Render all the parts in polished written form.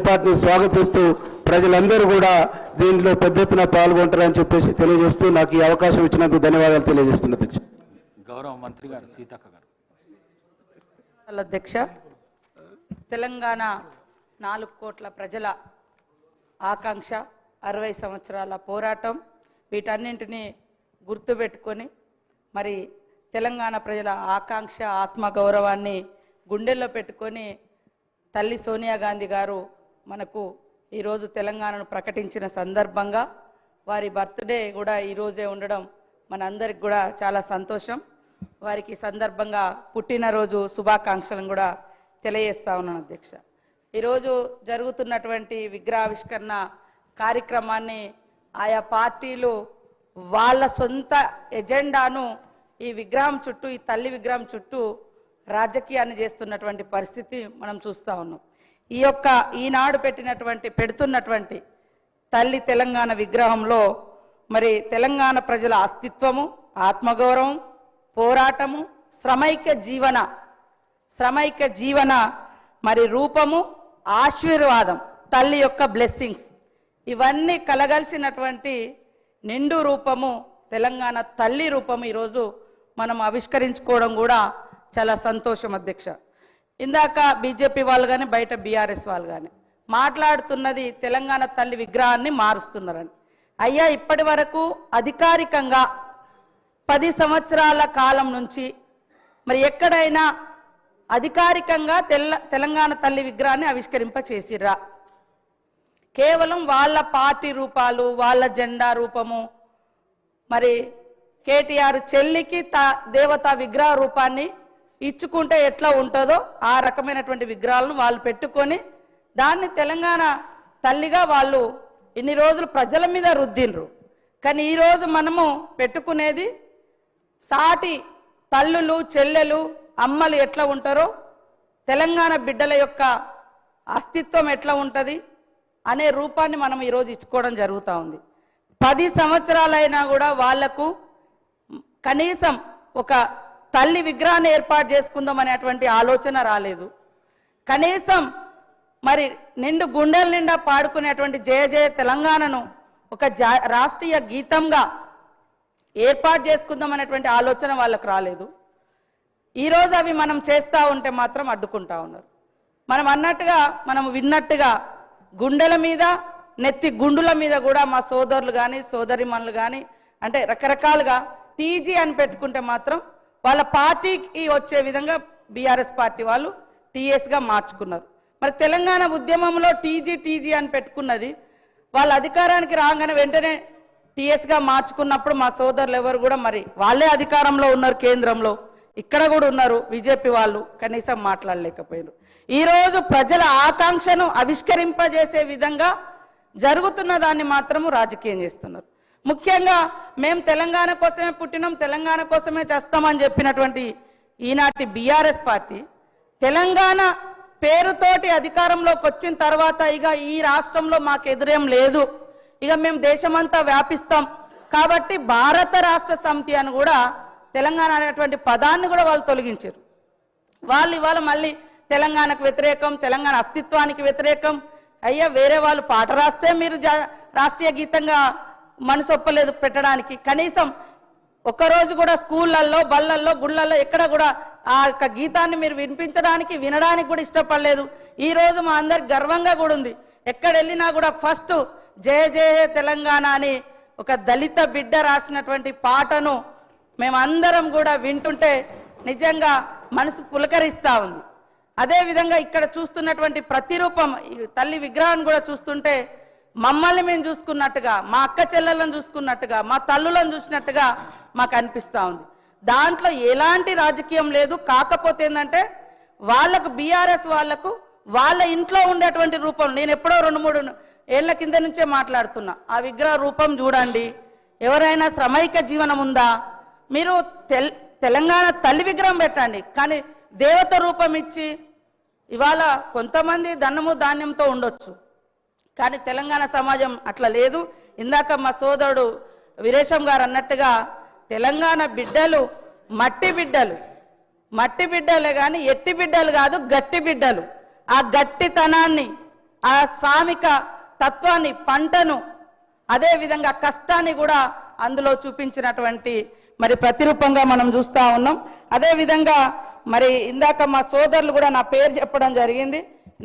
ఏర్పాటుని స్వాగతిస్తూ ప్రజలందరూ కూడా దీంట్లో పెద్ద ఎత్తున పాల్గొంటారని చెప్పేసి తెలియజేస్తూ నాకు ఈ అవకాశం ఇచ్చినందుకు ధన్యవాదాలు తెలియజేస్తున్నా అధ్యక్ష. గౌరవ మంత్రి గారు సీతక్క గారు. అధ్యక్ష, తెలంగాణ 4 కోట్ల ప్రజల ఆకాంక్ష, 60 సంవత్సరాల పోరాటం, వీటన్నింటినీ గుర్తుపెట్టుకొని మరి తెలంగాణ ప్రజల ఆకాంక్ష ఆత్మగౌరవాన్ని గుండెల్లో పెట్టుకొని తల్లి సోనియా గాంధీ గారు మనకు ఈరోజు తెలంగాణను ప్రకటించిన సందర్భంగా వారి బర్త్డే కూడా ఈరోజే ఉండడం మనందరికి కూడా చాలా సంతోషం. వారికి సందర్భంగా పుట్టినరోజు శుభాకాంక్షలను కూడా తెలియజేస్తా ఉన్నాను అధ్యక్ష. ఈరోజు జరుగుతున్నటువంటి విగ్రహావిష్కరణ కార్యక్రమాన్ని ఆయా పార్టీలు వాళ్ళ సొంత ఎజెండాను ఈ విగ్రహం చుట్టూ, ఈ తల్లి విగ్రహం చుట్టూ రాజకీయాన్ని చేస్తున్నటువంటి పరిస్థితి మనం చూస్తూ ఉన్నాం. ఈనాడు పెడుతున్నటువంటి తల్లి తెలంగాణ విగ్రహంలో మరి తెలంగాణ ప్రజల అస్తిత్వము, ఆత్మగౌరవం, పోరాటము, శ్రమైక జీవన మరి రూపము, ఆశీర్వాదం, తల్లి యొక్క బ్లెస్సింగ్స్ ఇవన్నీ కలగలిసినటువంటి నిండు రూపము తెలంగాణ తల్లి రూపము ఈరోజు మనం ఆవిష్కరించుకోవడం కూడా చాలా సంతోషం అధ్యక్ష. ఇందాక బీజేపీ వాళ్ళు కానీ బయట బీఆర్ఎస్ వాళ్ళు కానీ మాట్లాడుతున్నది తెలంగాణ తల్లి విగ్రహాన్ని మారుస్తున్నారని. అయ్యా, ఇప్పటి వరకు అధికారికంగా 10 సంవత్సరాల కాలం నుంచి మరి ఎక్కడైనా అధికారికంగా తెలంగాణ తల్లి విగ్రహాన్ని ఆవిష్కరింపచేసిర్రా? కేవలం వాళ్ళ పార్టీ రూపాలు, వాళ్ళ జెండా రూపము, మరి కేటీఆర్ చెల్లికి దేవతా విగ్రహ రూపాన్ని ఇచ్చుకుంటే ఎట్లా ఉంటుందో ఆ రకమైనటువంటి విగ్రహాలను వాళ్ళు పెట్టుకొని దాన్ని తెలంగాణ తల్లిగా వాళ్ళు ఇన్ని రోజులు ప్రజల మీద రుద్దిండ్రు. కానీ ఈరోజు మనము పెట్టుకునేది సాటి తల్లులు, చెల్లెలు, అమ్మలు ఎట్లా ఉంటారో, తెలంగాణ బిడ్డల యొక్క అస్తిత్వం ఎట్లా ఉంటుంది అనే రూపాన్ని మనం ఈరోజు ఇచ్చుకోవడం జరుగుతూ ఉంది. 10 సంవత్సరాలైనా కూడా వాళ్లకు కనీసం ఒక తల్లి విగ్రహాన్ని ఏర్పాటు చేసుకుందాం అనేటువంటి ఆలోచన రాలేదు. కనీసం మరి నిండు గుండెల నిండా పాడుకునేటువంటి జయ జయ తెలంగాణను ఒక రాష్ట్రీయ గీతంగా ఏర్పాటు చేసుకుందాం అనేటువంటి ఆలోచన వాళ్ళకు రాలేదు. ఈరోజు అవి మనం చేస్తూ ఉంటే మాత్రం అడ్డుకుంటా ఉన్నారు. మనం అన్నట్టుగా, మనం విన్నట్టుగా గుండెల మీద, నెత్తి గుండుల మీద కూడా మా సోదరులు కానీ సోదరిమణులు కానీ అంటే రకరకాలుగా టీజీ అని పెట్టుకుంటే మాత్రం వాళ్ళ పార్టీకి వచ్చే విధంగా బీఆర్ఎస్ పార్టీ వాళ్ళు టీఎస్గా మార్చుకున్నారు. మరి తెలంగాణ ఉద్యమంలో టీజీ అని పెట్టుకున్నది వాళ్ళ అధికారానికి రాగానే వెంటనే టీఎస్గా మార్చుకున్నప్పుడు మా సోదరులు ఎవరు కూడా మరి వాళ్ళే అధికారంలో ఉన్నారు, కేంద్రంలో ఇక్కడ కూడా ఉన్నారు బీజేపీ వాళ్ళు, కనీసం మాట్లాడలేకపోయారు. ఈరోజు ప్రజల ఆకాంక్షను ఆవిష్కరింపజేసే విధంగా జరుగుతున్న దాన్ని మాత్రము రాజకీయం చేస్తున్నారు. ముఖ్యంగా మేము తెలంగాణ కోసమే పుట్టినాం, తెలంగాణ కోసమే చేస్తామని చెప్పినటువంటి ఈనాటి బీఆర్ఎస్ పార్టీ తెలంగాణ పేరుతోటి అధికారంలోకి వచ్చిన తర్వాత ఇక ఈ రాష్ట్రంలో మాకు ఎదురేం లేదు, ఇక మేము దేశమంతా వ్యాపిస్తాం కాబట్టి భారత రాష్ట్ర సమితి అని కూడా తెలంగాణ అనేటువంటి పదాన్ని కూడా వాళ్ళు తొలగించారు. వాళ్ళు ఇవాళ మళ్ళీ తెలంగాణకు వ్యతిరేకం, తెలంగాణ అస్తిత్వానికి వ్యతిరేకం. అయ్యా, వేరే వాళ్ళు పాట రాస్తే మీరు రాష్ట్రీయ గీతంగా మనసు ఒప్పలేదు పెట్టడానికి. కనీసం ఒక్కరోజు కూడా స్కూళ్ళల్లో, బళ్ళల్లో, గుళ్ళల్లో ఎక్కడ కూడా ఆ యొక్క గీతాన్ని మీరు వినిపించడానికి, వినడానికి కూడా ఇష్టపడలేదు. ఈరోజు మా అందరికి గర్వంగా కూడా ఉంది. ఎక్కడ వెళ్ళినా కూడా ఫస్ట్ జయ జయ తెలంగాణ అని ఒక దళిత బిడ్డ రాసినటువంటి పాటను మేమందరం కూడా వింటుంటే నిజంగా మనసు పులకరిస్తూ ఉంది. అదేవిధంగా ఇక్కడ చూస్తున్నటువంటి ప్రతిరూపం తల్లి విగ్రహాన్ని కూడా చూస్తుంటే మమ్మల్ని మేము చూసుకున్నట్టుగా, మా అక్క చెల్లెలను చూసుకున్నట్టుగా, మా తల్లులను చూసినట్టుగా మాకు అనిపిస్తూ ఉంది. దాంట్లో ఎలాంటి రాజకీయం లేదు. కాకపోతే ఏంటంటే వాళ్ళకు బీఆర్ఎస్ వాళ్ళకు వాళ్ళ ఇంట్లో ఉండేటువంటి రూపం, నేను ఎప్పుడో 2-3 ఏళ్ల కింద నుంచే మాట్లాడుతున్నా, ఆ విగ్రహ రూపం చూడండి. ఎవరైనా శ్రమైక జీవనం ఉందా? మీరు తెలంగాణ తల్లి విగ్రహం పెట్టండి, కానీ దేవత రూపం ఇచ్చి ఇవాళ కొంతమంది ధనము ధాన్యంతో ఉండొచ్చు, కానీ తెలంగాణ సమాజం అట్లా లేదు. ఇందాక మా సోదరుడు వీరేశం గారు అన్నట్టుగా తెలంగాణ బిడ్డలు మట్టి బిడ్డలే కానీ ఎట్టి బిడ్డలు కాదు, గట్టి బిడ్డలు. ఆ గట్టితనాన్ని, ఆ శ్రామిక తత్వాన్ని, పంటను, అదే విధంగా కష్టాన్ని కూడా అందులో చూపించినటువంటి మరి ప్రతిరూపంగా మనం చూస్తూ ఉన్నాం. అదే విధంగా మరి ఇందాక మా సోదరులు కూడా నా పేరు చెప్పడం జరిగింది.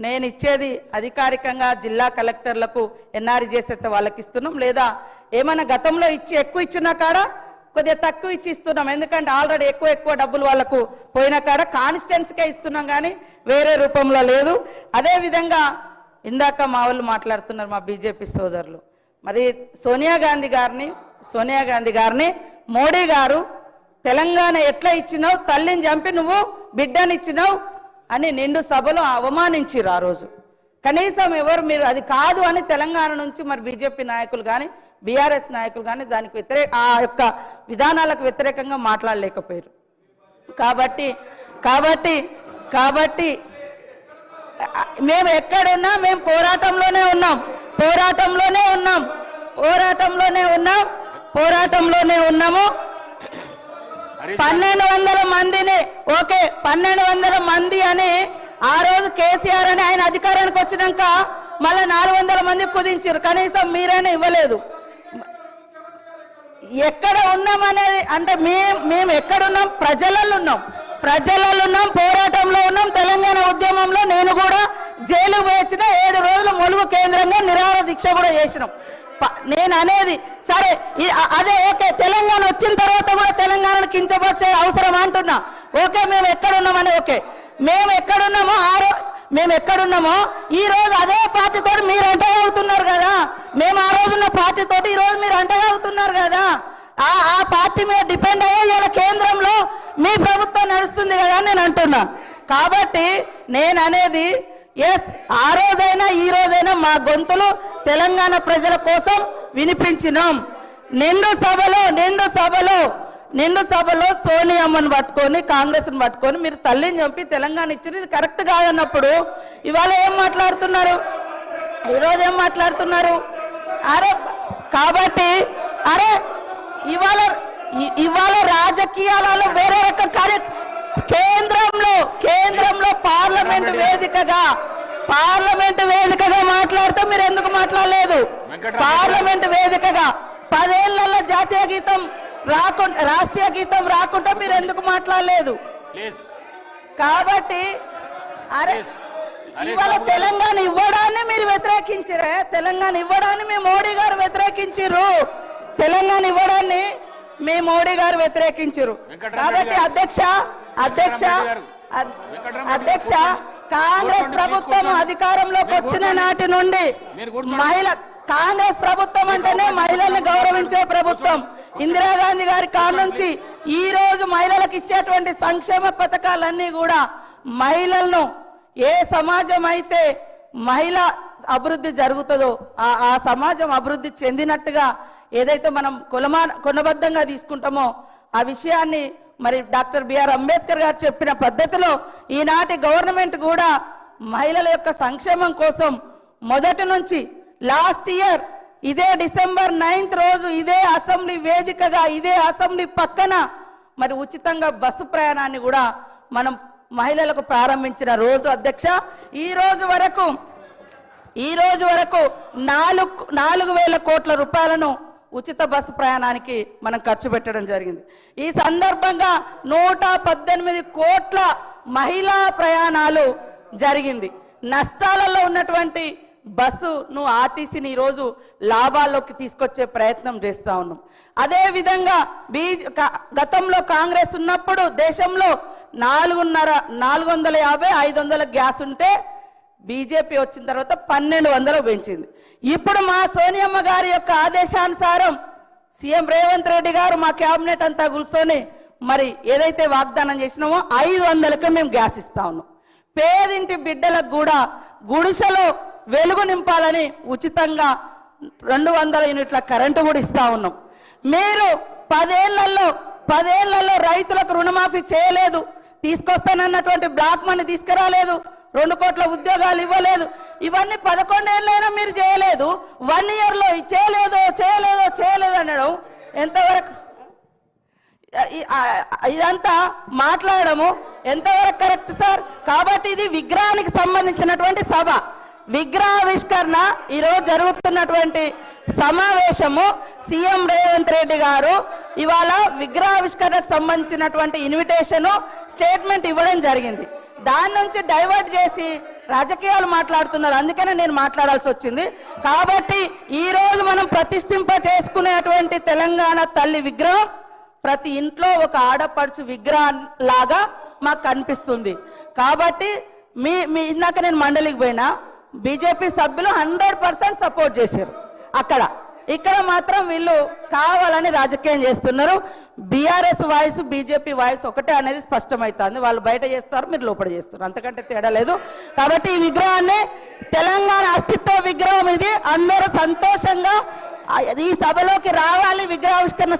నేను ఇచ్చేది అధికారికంగా జిల్లా కలెక్టర్లకు ఎన్ఆర్ఈ చేసేస్తే వాళ్ళకి ఇస్తున్నాం, లేదా ఏమైనా గతంలో ఎక్కువ ఇచ్చిన కాడ కొద్దిగా తక్కువ ఇచ్చి ఇస్తున్నాం. ఎందుకంటే ఆల్రెడీ ఎక్కువ డబ్బులు వాళ్ళకు పోయిన కాడ కాన్స్టిట్యున్సీకే ఇస్తున్నాం, కానీ వేరే రూపంలో లేదు. అదేవిధంగా ఇందాక మా వాళ్ళు మాట్లాడుతున్నారు, మా బీజేపీ సోదరులు, మరి సోనియా గాంధీ గారిని మోడీ గారు తెలంగాణ ఎట్లా ఇచ్చినావు, తల్లిని చంపి నువ్వు బిడ్డనిచ్చినావు అని నిండు సభలో అవమానించిరు. ఆ రోజు కనీసం ఎవరు మీరు అది కాదు అని తెలంగాణ నుంచి మరి బీజేపీ నాయకులు కానీ బీఆర్ఎస్ నాయకులు కానీ దానికి ఆ యొక్క విధానాలకు వ్యతిరేకంగా మాట్లాడలేకపోయారు. కాబట్టి మేము ఎక్కడున్నా మేము పోరాటంలోనే ఉన్నాము. 1200 మందిని 1200 మంది అని ఆ రోజు కేసీఆర్ అని ఆయన అధికారానికి వచ్చినాక మళ్ళీ 400 మంది కుదించారు. కనీసం మీరైనా ఇవ్వలేదు. ఎక్కడ ఉన్నాం అనేది అంటే మేము ఎక్కడున్నాం? ప్రజలలో ఉన్నాం, పోరాటంలో ఉన్నాం. తెలంగాణ ఉద్యమంలో నేను కూడా జైలు వేసిన 7 రోజులు ములుగు కేంద్రంగా నిరాహార దీక్ష కూడా చేసినాం. నేను అనేది సరే అదే తెలంగాణ వచ్చిన తర్వాత కూడా తెలంగాణను కించపరిచే అవసరం అంటున్నా. మేము ఎక్కడున్నామని మేము ఎక్కడున్నామో ఈ రోజు అదే పార్టీతో మీరు అంటగలుగుతున్నారు కదా. మేము ఆ రోజున్న పార్టీతో ఈ రోజు మీరు అంటగలుగుతున్నారు కదా. ఆ పార్టీ మీద డిపెండ్ అయ్యే ఇలా కేంద్రంలో మీ ప్రభుత్వం నడుస్తుంది కదా అని నేను అంటున్నా. కాబట్టి నేను అనేది ఆ రోజైనా ఈ రోజైనా మా గొంతులు తెలంగాణ ప్రజల కోసం వినిపించినాం. నిండు సభలో సోనియమ్మను పట్టుకొని కాంగ్రెస్ను పట్టుకొని మీరు తల్లిని చంపి తెలంగాణ ఇచ్చింది ఇది కరెక్ట్ కాదన్నప్పుడు ఇవాళ ఏం మాట్లాడుతున్నారు? ఈరోజు ఏం మాట్లాడుతున్నారు? కాబట్టి ఇవాళ రాజకీయాలలో వేరే రకం కేంద్రంలో పార్లమెంటు వేదికగా మాట్లాడుతూ మీరు ఎందుకు మాట్లాడలేదు? పార్లమెంటు వేదికగా 10 ఏళ్లలో జాతీయ గీతం రాకుండా రాష్ట్రీయ గీతం రాకుండా మీరు ఎందుకు మాట్లాడలేదు? కాబట్టి ఇవాళ తెలంగాణ ఇవ్వడాన్ని మీరు వ్యతిరేకించారే. తెలంగాణ ఇవ్వడాన్ని మీ మోడీ గారు వ్యతిరేకించారు. కాబట్టి అధ్యక్ష కాంగ్రెస్ ప్రభుత్వం అధికారంలోకి వచ్చిన నాటి నుండి కాంగ్రెస్ ప్రభుత్వం అంటేనే మహిళల్ని గౌరవించే ప్రభుత్వం. ఇందిరాగాంధీ గారి కాడ నుంచి ఈ రోజు మహిళలకు ఇచ్చేటువంటి సంక్షేమ పథకాలన్నీ కూడా మహిళలను ఏ సమాజం అయితే మహిళ అభివృద్ధి జరుగుతుందో ఆ సమాజం అభివృద్ధి చెందినట్టుగా ఏదైతే మనం కొనబద్ధంగా తీసుకుంటామో ఆ విషయాన్ని మరి డాక్టర్ బిఆర్ అంబేద్కర్ గారు చెప్పిన పద్ధతిలో ఈనాటి గవర్నమెంట్ కూడా మహిళల యొక్క సంక్షేమం కోసం మొదటి నుంచి లాస్ట్ ఇయర్ ఇదే డిసెంబర్ 9th రోజు ఇదే అసెంబ్లీ వేదికగా ఇదే అసెంబ్లీ పక్కన మరి ఉచితంగా బస్సు ప్రయాణాన్ని కూడా మనం మహిళలకు ప్రారంభించిన రోజు అధ్యక్ష. ఈ రోజు వరకు 4,000 కోట్ల రూపాయలను ఉచిత బస్సు ప్రయాణానికి మనం ఖర్చు పెట్టడం జరిగింది. ఈ సందర్భంగా 118 కోట్ల మహిళా ప్రయాణాలు జరిగింది. నష్టాలలో ఉన్నటువంటి బస్సును ఆర్టీసీని ఈరోజు లాభాల్లోకి తీసుకొచ్చే ప్రయత్నం చేస్తూ ఉన్నాం. అదేవిధంగా గతంలో కాంగ్రెస్ ఉన్నప్పుడు దేశంలో 450-500 గ్యాస్ ఉంటే బీజేపీ వచ్చిన తర్వాత 1200 పెంచింది. ఇప్పుడు మా సోనియమ్మ గారి యొక్క ఆదేశానుసారం సీఎం రేవంత్ రెడ్డి గారు మా క్యాబినెట్ అంతా కూర్చొని మరి ఏదైతే వాగ్దానం చేసినామో 500కే మేము గ్యాస్ ఇస్తా ఉన్నాం. పేదింటి బిడ్డలకు కూడా గుడిసెలో వెలుగు నింపాలని ఉచితంగా 200 యూనిట్ల కరెంటు కూడా ఇస్తా ఉన్నాం. మీరు 10 ఏళ్లలో రైతులకు రుణమాఫీ చేయలేదు, తీసుకొస్తానన్నటువంటి బ్లాక్ మనీ తీసుకురాలేదు, 2 కోట్ల ఉద్యోగాలు ఇవ్వలేదు. ఇవన్నీ 11 ఏళ్ళైనా మీరు చేయలేదు. 1 ఇయర్లో చేయలేదు అనడం ఎంతవరకు ఇదంతా మాట్లాడము ఎంతవరకు కరెక్ట్ సార్? కాబట్టి ఇది విగ్రహానికి సంబంధించినటువంటి సభ. విగ్రహావిష్కరణ ఈరోజు జరుగుతున్నటువంటి సమావేశము సీఎం రేవంత్ రెడ్డి గారు ఇవాళ విగ్రహావిష్కరణకు సంబంధించినటువంటి ఇన్విటేషను స్టేట్మెంట్ ఇవ్వడం జరిగింది. దాని నుంచి డైవర్ట్ చేసి రాజకీయాలు మాట్లాడుతున్నారు. అందుకనే నేను మాట్లాడాల్సి వచ్చింది. కాబట్టి ఈరోజు మనం ప్రతిష్ఠింప చేసుకునేటువంటి తెలంగాణ తల్లి విగ్రహం ప్రతి ఇంట్లో ఒక ఆడపడుచు విగ్రహం లాగా మాకు కనిపిస్తుంది. కాబట్టి మీ ఇందాక నేను మండలికి పోయినా బీజేపీ సభ్యులు 100% సపోర్ట్ చేశారు. ఇక్కడ మాత్రం వీళ్ళు కావాలని రాజకీయం చేస్తున్నారు. బీఆర్ఎస్ వాయిస్ బీజేపీ వాయిస్ ఒకటే అనేది స్పష్టమవుతుంది. వాళ్ళు బయట చేస్తారు, మీరు లోపల చేస్తారు, అంతకంటే తేడా లేదు. కాబట్టి ఈ విగ్రహాన్ని తెలంగాణ అస్తిత్వ విగ్రహం ఇది. అందరూ సంతోషంగా ఈ సభలోకి రావాలి. విగ్రహావిష్కరణ